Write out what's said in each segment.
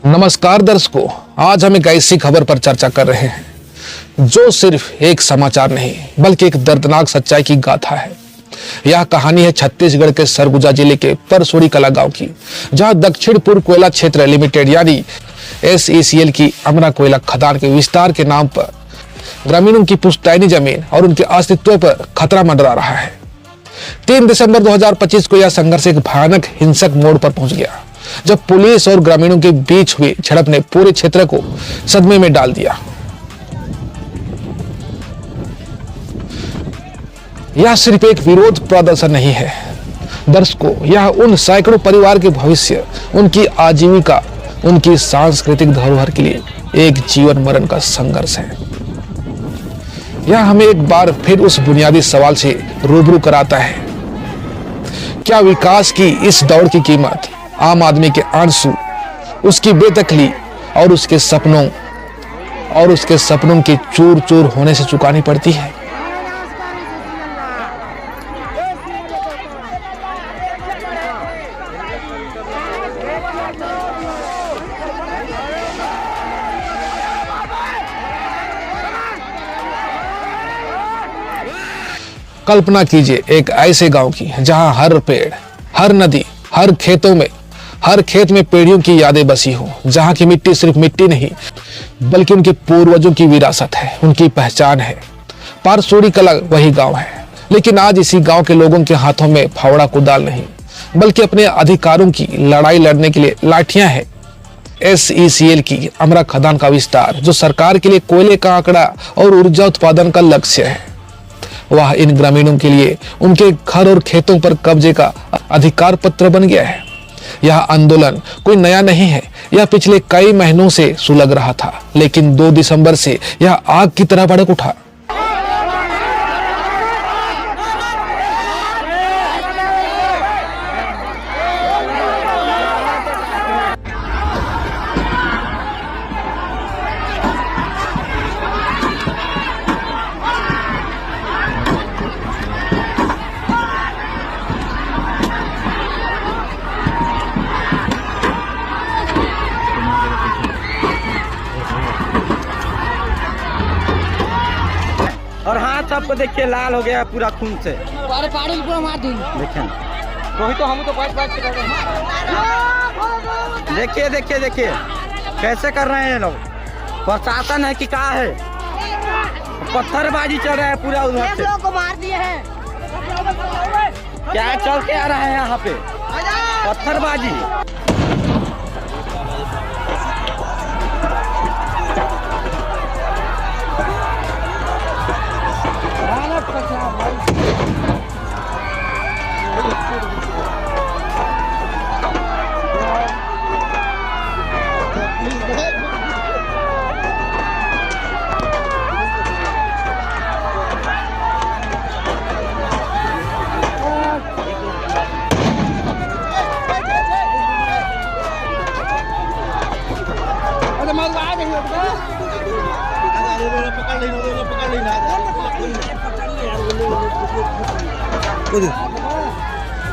नमस्कार दर्शकों, आज हम एक ऐसी खबर पर चर्चा कर रहे हैं जो सिर्फ एक समाचार नहीं बल्कि एक दर्दनाक सच्चाई की गाथा है। यह कहानी है छत्तीसगढ़ के सरगुजा जिले के परसोड़ी कला गांव की, जहां दक्षिण पूर्व कोयला क्षेत्र लिमिटेड यानी SECL की अमरा कोयला खदान के विस्तार के नाम पर ग्रामीणों की पुश्तैनी जमीन और उनके अस्तित्व पर खतरा मंडरा रहा है। 3 दिसंबर 2025 को यह संघर्ष एक भयानक हिंसक मोड़ पर पहुंच गया, जब पुलिस और ग्रामीणों के बीच हुई झड़प ने पूरे क्षेत्र को सदमे में डाल दिया। यह सिर्फ एक विरोध प्रदर्शन नहीं है दर्शकों, यह उन सैकड़ों परिवार के भविष्य, उनकी आजीविका, उनकी सांस्कृतिक धरोहर के लिए एक जीवन मरण का संघर्ष है। यह हमें एक बार फिर उस बुनियादी सवाल से रूबरू कराता है, क्या विकास की इस दौड़ की कीमत आम आदमी के आंसू, उसकी बेदखली और उसके सपनों के चूर चूर होने से चुकानी पड़ती है। कल्पना कीजिए एक ऐसे गांव की जहां हर पेड़, हर नदी, हर खेत में पेड़ियों की यादें बसी हो, जहां की मिट्टी सिर्फ मिट्टी नहीं बल्कि उनके पूर्वजों की विरासत है, उनकी पहचान है। परसोड़ी कला वही गांव है, लेकिन आज इसी गांव के लोगों के हाथों में फावड़ा कुदाल नहीं बल्कि अपने अधिकारों की लड़ाई लड़ने के लिए लाठियां हैं। SECL की अमरा खदान का विस्तार, जो सरकार के लिए कोयले का आंकड़ा और ऊर्जा उत्पादन का लक्ष्य है, वह इन ग्रामीणों के लिए उनके घर और खेतों पर कब्जे का अधिकार पत्र बन गया है। यह आंदोलन कोई नया नहीं है, यह पिछले कई महीनों से सुलग रहा था, लेकिन 2 दिसंबर से यह आग की तरह भड़क उठा। और हाथ सबको देखिए लाल हो गया पूरा खून से। अरे पाड़ी पूरा मार दी। देखें वही तो हम तो बैठ के कर रहे हैं। देखिए कैसे कर रहे हैं लोग। प्रशासन है कि क्या है, पत्थरबाजी चल रहा है पूरा उधर से। को मार दिए हैं। क्या चल के आ रहा है यहाँ पे पत्थरबाजी।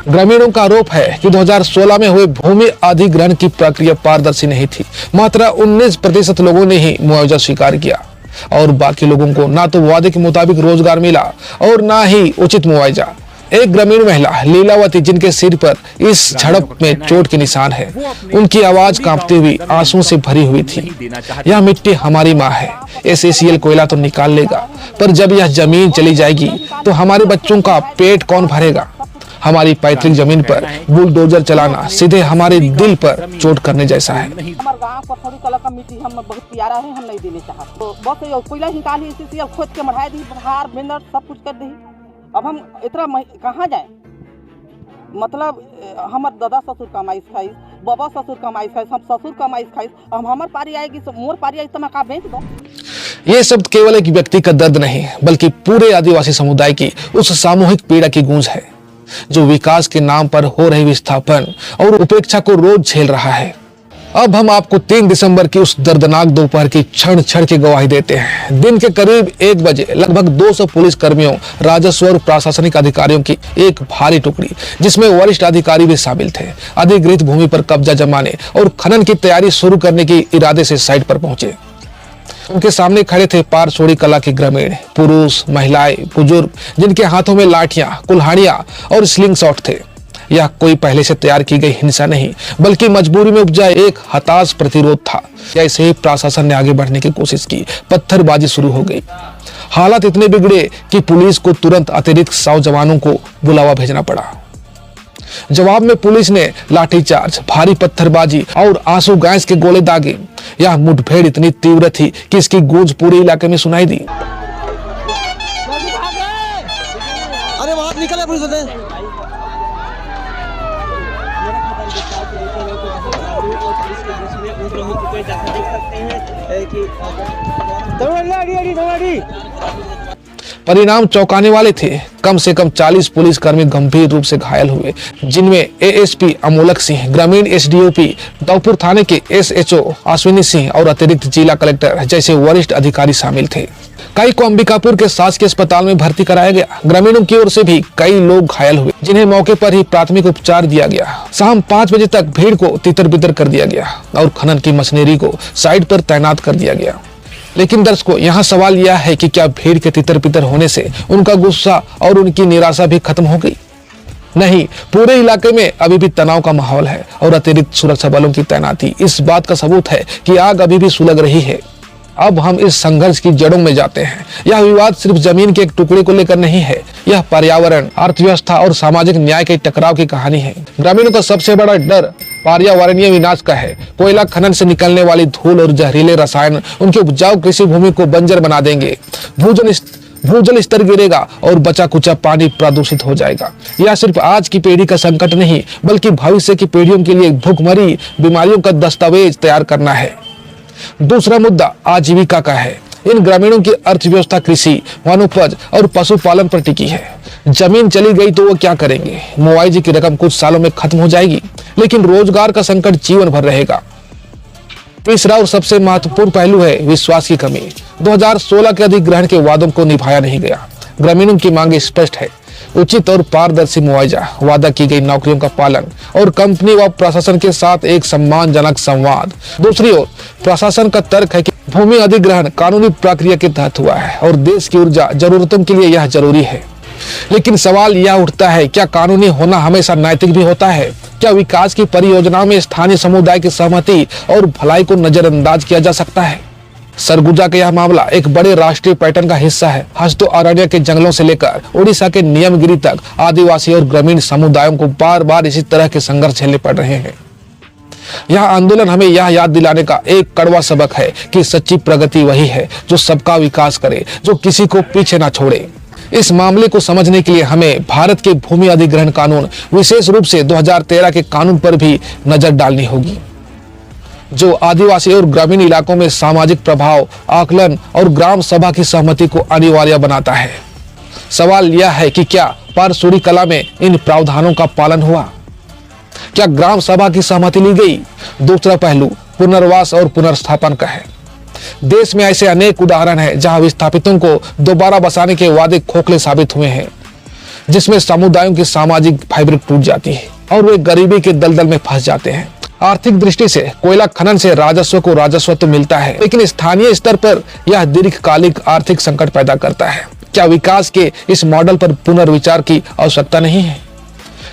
ग्रामीणों का आरोप है कि 2016 में हुए भूमि अधिग्रहण की प्रक्रिया पारदर्शी नहीं थी। मात्र 19% लोगों ने ही मुआवजा स्वीकार किया और बाकी लोगों को ना तो वादे के मुताबिक रोजगार मिला और ना ही उचित मुआवजा। एक ग्रामीण महिला लीलावती, जिनके सिर पर इस झड़प में चोट के निशान है, उनकी आवाज कांपती हुई आंसुओं से भरी हुई थी। यह मिट्टी हमारी माँ है। SECL कोयला तो निकाल लेगा, पर जब यह जमीन चली जाएगी तो हमारे बच्चों का पेट कौन भरेगा। हमारी पैतृक जमीन पर बुलडोजर चलाना सीधे हमारे दिल पर चोट करने जैसा है। हमारे गांव परसोड़ी कला का मिट्टी हम बहुत प्यारा है, हम नहीं देने चाहते। तो बस कोयला निकाली, SECL खोद के मढ़ाई दी, हार बेंदर सब कुछ कर दी। अब हम इतना कहाँ जाए। मतलब हमारे दादा ससुर कमाइस खाई, बाबा ससुर कमाइस खाई, हम ससुर कमाइस खाई, हम हमार पारी आएगी, मोर पारी आएगी तो मैं का बेच दो। ये शब्द केवल एक व्यक्ति का दर्द नहीं बल्कि पूरे आदिवासी समुदाय की उस सामूहिक पीड़ा की गूंज है, जो विकास के नाम पर हो रही विस्थापन और उपेक्षा को रोज झेल रहा है। अब हम आपको 3 दिसंबर की उस दर्दनाक दोपहर की क्षण क्षण की गवाही देते हैं। दिन के करीब 1 बजे लगभग 200 पुलिस कर्मियों, राजस्व और प्रशासनिक अधिकारियों की एक भारी टुकड़ी, जिसमें वरिष्ठ अधिकारी भी शामिल थे, अधिग्रहित भूमि पर कब्जा जमाने और खनन की तैयारी शुरू करने की इरादे से साइट पर पहुंचे। उनके सामने खड़े थे पारसोड़ी कला के ग्रामीण, पुरुष, महिलाएं, बुजुर्ग, जिनके हाथों में लाठियां, कुल्हाड़ियां और स्लिंग शॉट थे। यह कोई पहले से तैयार की गई हिंसा नहीं, बल्कि मजबूरी में उपजा एक हताश प्रतिरोध था। ऐसे ही प्रशासन ने आगे बढ़ने की कोशिश की, पत्थरबाजी शुरू हो गई। हालात इतने बिगड़े कि पुलिस को तुरंत अतिरिक्त 100 जवानों को बुलावा भेजना पड़ा। जवाब में पुलिस ने लाठीचार्ज, भारी पत्थरबाजी और आंसू गैस के गोले दागे। यह मुठभेड़ इतनी तीव्र थी कि इसकी गूंज पूरे इलाके में सुनाई दी। अरे बाहर निकले पुलिस वाले। परिणाम चौंकाने वाले थे। कम से कम 40 पुलिसकर्मी गंभीर रूप से घायल हुए, जिनमें एएसपी अमोलक सिंह, ग्रामीण एसडीओपी दौपुर थाने के एसएचओ अश्विनी सिंह और अतिरिक्त जिला कलेक्टर जैसे वरिष्ठ अधिकारी शामिल थे। कई को अंबिकापुर के शासकीय अस्पताल में भर्ती कराया गया। ग्रामीणों की ओर से भी कई लोग घायल हुए, जिन्हें मौके पर ही प्राथमिक उपचार दिया गया। शाम 5 बजे तक भीड़ को तितर बितर कर दिया गया और खनन की मशीनरी को साइट पर तैनात कर दिया गया। लेकिन दर्शकों, यहाँ सवाल यह है कि क्या भीड़ के तितर बितर होने से उनका गुस्सा और उनकी निराशा भी खत्म हो गई? नहीं, पूरे इलाके में अभी भी तनाव का माहौल है और अतिरिक्त सुरक्षा बलों की तैनाती इस बात का सबूत है कि आग अभी भी सुलग रही है। अब हम इस संघर्ष की जड़ों में जाते हैं। यह विवाद सिर्फ जमीन के एक टुकड़े को लेकर नहीं है, यह पर्यावरण, अर्थव्यवस्था और सामाजिक न्याय के टकराव की कहानी है। ग्रामीणों का सबसे बड़ा डर पर्यावरणीय विनाश का है। कोयला खनन से निकलने वाली धूल और जहरीले रसायन उनकी उपजाऊ कृषि भूमि को बंजर बना देंगे। भूजल स्तर गिरेगा और बचा कुचा पानी प्रदूषित हो जाएगा। यह सिर्फ आज की पीढ़ी का संकट नहीं, बल्कि भविष्य की पीढ़ियों के लिए भूखमरी बीमारियों का दस्तावेज तैयार करना है। दूसरा मुद्दा आजीविका का है। इन ग्रामीणों की अर्थव्यवस्था कृषि, वनोपज और पशुपालन पर टिकी है। जमीन चली गई तो वो क्या करेंगे? मुआवजे की रकम कुछ सालों में खत्म हो जाएगी, लेकिन रोजगार का संकट जीवन भर रहेगा। तीसरा और सबसे महत्वपूर्ण पहलू है विश्वास की कमी। 2016 के अधिग्रहण के वादों को निभाया नहीं गया। ग्रामीणों की मांग स्पष्ट है: उचित और पारदर्शी मुआवजा, वादा की गई नौकरियों का पालन और कंपनी व प्रशासन के साथ एक सम्मानजनक संवाद। दूसरी ओर प्रशासन का तर्क है कि भूमि अधिग्रहण कानूनी प्रक्रिया के तहत हुआ है और देश की ऊर्जा जरूरतों के लिए यह जरूरी है। लेकिन सवाल यह उठता है, क्या कानूनी होना हमेशा नैतिक भी होता है? क्या विकास की परियोजनाओं में स्थानीय समुदाय की सहमति और भलाई को नजरअंदाज किया जा सकता है? सरगुजा का यह मामला एक बड़े राष्ट्रीय पैटर्न का हिस्सा है। हस्तो अरण्य के जंगलों से लेकर उड़ीसा के नियमगिरी तक आदिवासी और ग्रामीण समुदायों को बार बार इसी तरह के संघर्ष झेलने पड़ रहे हैं। यह आंदोलन हमें यह याद दिलाने का एक कड़वा सबक है कि सच्ची प्रगति वही है जो सबका विकास करे, जो किसी को पीछे ना छोड़े। इस मामले को समझने के लिए हमें भारत के भूमि अधिग्रहण कानून, विशेष रूप से 2013 के कानून पर भी नजर डालनी होगी, जो आदिवासी और ग्रामीण इलाकों में सामाजिक प्रभाव आकलन और ग्राम सभा की सहमति को अनिवार्य बनाता है। सवाल यह है कि क्या पारसोड़ी कला में इन प्रावधानों का पालन हुआ? क्या ग्राम सभा की सहमति ली गई? दूसरा पहलू पुनर्वास और पुनर्स्थापन का है। देश में ऐसे अनेक उदाहरण हैं जहां विस्थापितों को दोबारा बसाने के वादे खोखले साबित हुए हैं, जिसमें समुदायों की सामाजिक फाइब्रिक टूट जाती है और वे गरीबी के दलदल में फंस जाते हैं। आर्थिक दृष्टि से कोयला खनन से राजस्व को राजस्व तो मिलता है, लेकिन स्थानीय स्तर पर यह दीर्घकालिक आर्थिक संकट पैदा करता है। क्या विकास के इस मॉडल पर पुनर्विचार की आवश्यकता नहीं है?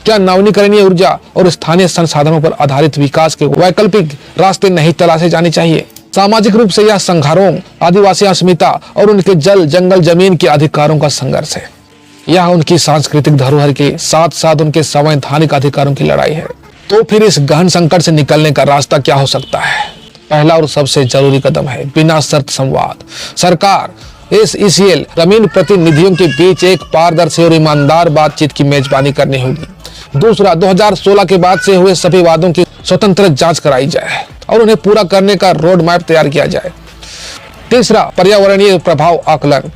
क्या नवीनीकरणीय ऊर्जा और स्थानीय संसाधनों पर आधारित विकास के वैकल्पिक रास्ते नहीं तलाशे जाने चाहिए? सामाजिक रूप से यह संघारों, आदिवासी अस्मिता और उनके जल, जंगल, जमीन के अधिकारों का संघर्ष है। यह उनकी सांस्कृतिक धरोहर के साथ साथ उनके संवैधानिक अधिकारों की लड़ाई है। तो फिर इस गहन संकट से निकलने का रास्ता क्या हो सकता है? पहला और सबसे जरूरी कदम है बिना शर्त संवाद। सरकार, SECL, ग्रामीण प्रतिनिधियों के बीच एक पारदर्शी और ईमानदार बातचीत की मेजबानी करनी होगी। दूसरा, 2016 के बाद से हुए सभी वादों की स्वतंत्र जांच कराई जाए और उन्हें पूरा करने का रोड मैप तैयार किया जाए। तीसरा, पर्यावरणीय प्रभाव आकलन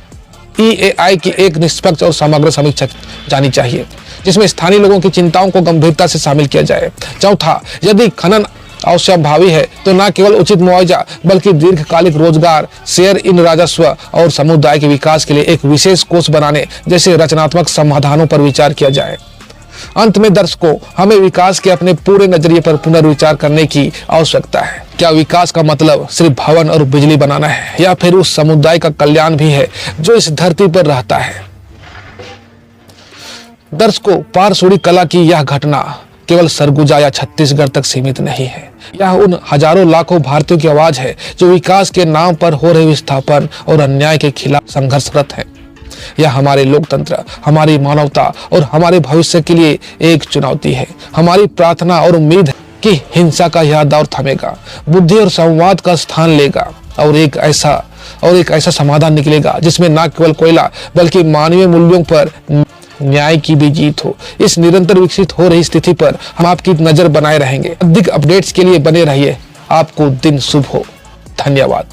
EAI की एक निष्पक्ष और समग्र समीक्षा जानी चाहिए, जिसमें स्थानीय लोगों की चिंताओं को गंभीरता से शामिल किया जाए। चौथा, यदि खनन अवश्यंभावी है तो न केवल उचित मुआवजा बल्कि दीर्घकालिक रोजगार, शेयर इन राजस्व और समुदाय के विकास के लिए एक विशेष कोष बनाने जैसे रचनात्मक समाधानों पर विचार किया जाए। अंत में दर्शकों, हमें विकास के अपने पूरे नजरिए पर पुनर्विचार करने की आवश्यकता है। क्या विकास का मतलब सिर्फ भवन और बिजली बनाना है या फिर उस समुदाय का कल्याण भी है जो इस धरती पर रहता है? दर्शकों, पारसोड़ी कला की यह घटना केवल सरगुजा या छत्तीसगढ़ तक सीमित नहीं है। यह उन हजारों लाखों भारतीयों की आवाज है जो विकास के नाम पर हो रहे विस्थापन और अन्याय के खिलाफ संघर्षरत है। यह हमारे लोकतंत्र, हमारी मानवता और हमारे भविष्य के लिए एक चुनौती है। हमारी प्रार्थना और उम्मीद है कि हिंसा का यह दौर थमेगा, बुद्धि और संवाद का स्थान लेगा और एक ऐसा समाधान निकलेगा जिसमें न केवल कोयला बल्कि मानवीय मूल्यों पर न्याय की भी जीत हो। इस निरंतर विकसित हो रही स्थिति पर हम आपकी नजर बनाए रहेंगे। अधिक अपडेट्स के लिए बने रहिए। आपको दिन शुभ हो। धन्यवाद।